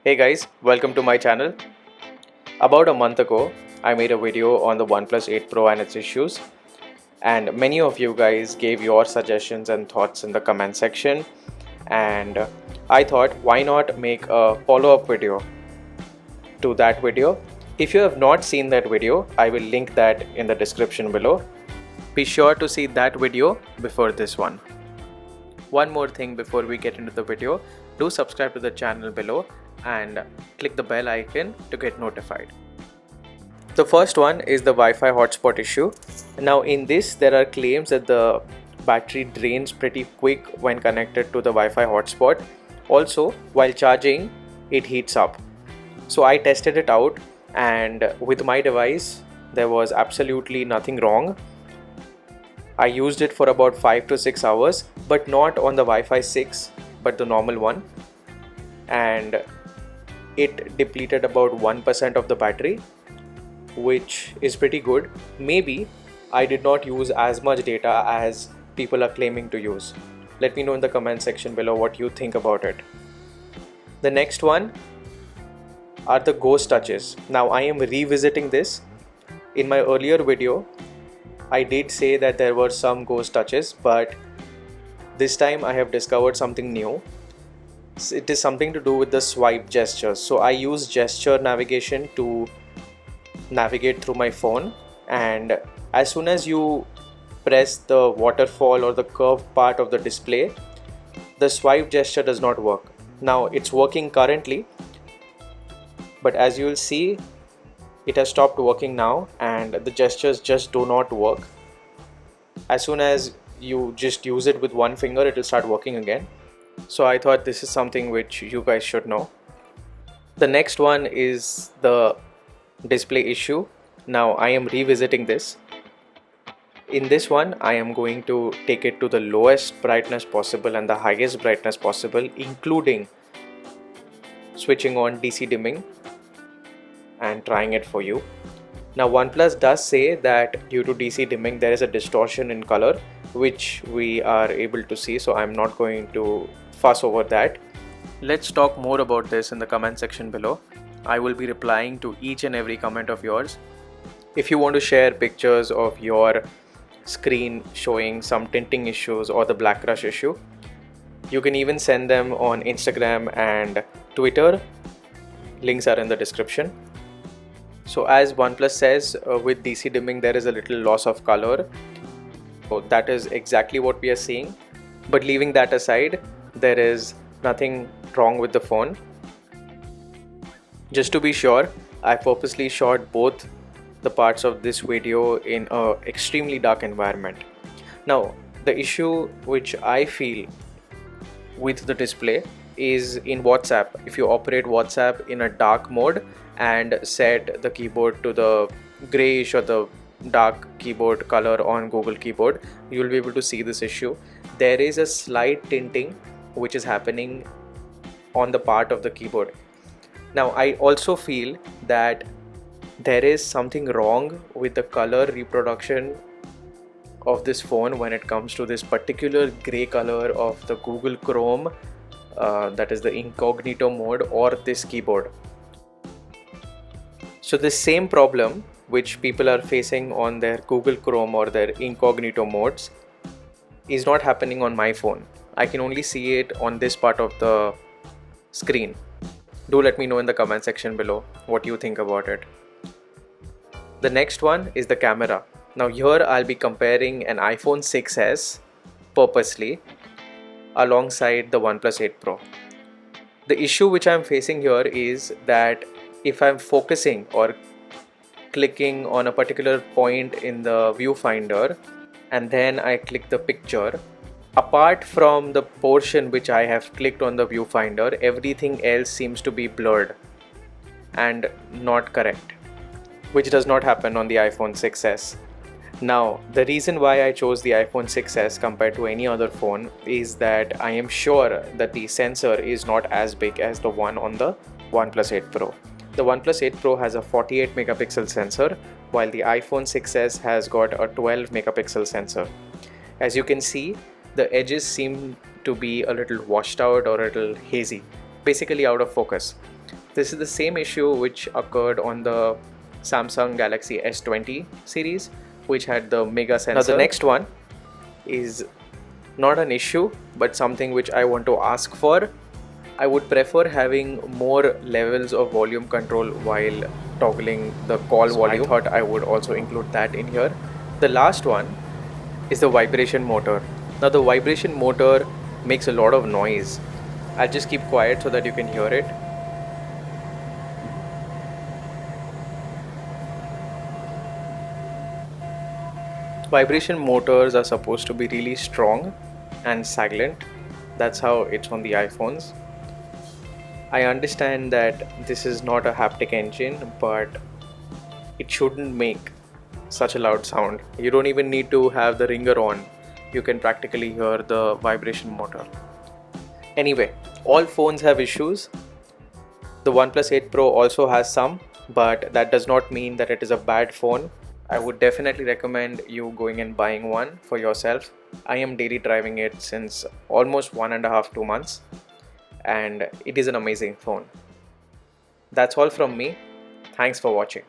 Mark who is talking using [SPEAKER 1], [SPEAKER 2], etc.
[SPEAKER 1] Hey guys, welcome to my channel. About a month ago, I made a video on the OnePlus 8 Pro and its issues, and many of you guys gave your suggestions and thoughts in the comment section, and I thought why not make a follow-up video to that video. If you have not seen that video, I will link that in the description below. Be sure to see that video before this one. One more thing before we get into the video, do subscribe to the channel below and click the bell icon to get notified. The first one is the Wi-Fi hotspot issue. Now in this there are claims that the battery drains pretty quick when connected to the Wi-Fi hotspot. Also while charging it heats up. So I tested it out and with my device there was absolutely nothing wrong. I used it for about 5 to 6 hours, but not on the Wi-Fi 6 but the normal one, and it depleted about 1% of the battery, which is pretty good. Maybe I did not use as much data as people are claiming to use. Let me know in the comment section below what you think about it. The next one are the ghost touches. Now I am revisiting this. In my earlier video I did say that there were some ghost touches, but this time I have discovered something new. It is something to do with the swipe gestures. So I use gesture navigation to navigate through my phone, and as soon as you press the waterfall or the curved part of the display, the swipe gesture does not work. Now it's working currently, but as you will see, it has stopped working now and the gestures just do not work. As soon as you just use it with one finger, it will start working again. So I thought this is something which you guys should know. The next one is the display issue. Now I am revisiting this. In this one I am going to take it to the lowest brightness possible and the highest brightness possible, including switching on DC dimming and trying it for you. Now OnePlus does say that due to DC dimming there is a distortion in color, which we are able to see, so I'm not going to fuss over that. Let's talk more about this in the comment section below. I will be replying to each and every comment of yours. If you want to share pictures of your screen showing some tinting issues or the black rush issue, you can even send them on Instagram and Twitter. Links are in the description. So as OnePlus says, with DC dimming there is a little loss of color. So that is exactly what we are seeing. But leaving that aside, there is nothing wrong with the phone. Just to be sure, I purposely shot both the parts of this video in an extremely dark environment. Now, the issue which I feel with the display is in WhatsApp. If you operate WhatsApp in a dark mode and set the keyboard to the grayish or the dark keyboard color on Google Keyboard, you will be able to see this issue. There is a slight tinting which is happening on the part of the keyboard. Now I also feel that there is something wrong with the color reproduction of this phone when it comes to this particular gray color of the Google Chrome, that is the incognito mode, or this keyboard. So this same problem which people are facing on their Google Chrome or their incognito modes is not happening on my phone. I can only see it on this part of the screen. Do let me know in the comment section below what you think about it. The next one is the camera. Now here I'll be comparing an iPhone 6s purposely alongside the OnePlus 8 Pro. The issue which I'm facing here is that if I'm focusing or clicking on a particular point in the viewfinder and then I click the picture, apart from the portion which I have clicked on the viewfinder, everything else seems to be blurred and not correct, which does not happen on the iPhone 6s. Now, the reason why I chose the iPhone 6s compared to any other phone is that I am sure that the sensor is not as big as the one on the OnePlus 8 Pro. The OnePlus 8 Pro has a 48 megapixel sensor, while the iPhone 6s has got a 12 megapixel sensor. As you can see, the edges seem to be a little washed out or a little hazy. basically out of focus. This is the same issue which occurred on the Samsung Galaxy S20 series, which had the mega sensor. Now the next one is not an issue, but something which I want to ask for. I would prefer having more levels of volume control while toggling the call volume. I thought I would also include that in here. The last one is the vibration motor. Now the vibration motor makes a lot of noise. I'll just keep quiet so that you can hear it. Vibration motors are supposed to be really strong and silent. That's how it's on the iPhones. I understand that this is not a haptic engine, but it shouldn't make such a loud sound. You don't even need to have the ringer on. You can practically hear the vibration motor. Anyway, all phones have issues. The OnePlus 8 Pro also has some, but that does not mean that it is a bad phone. I would definitely recommend you going and buying one for yourself. I am daily driving it since almost 1.5-2 months, and it is an amazing phone. That's all from me. Thanks for watching.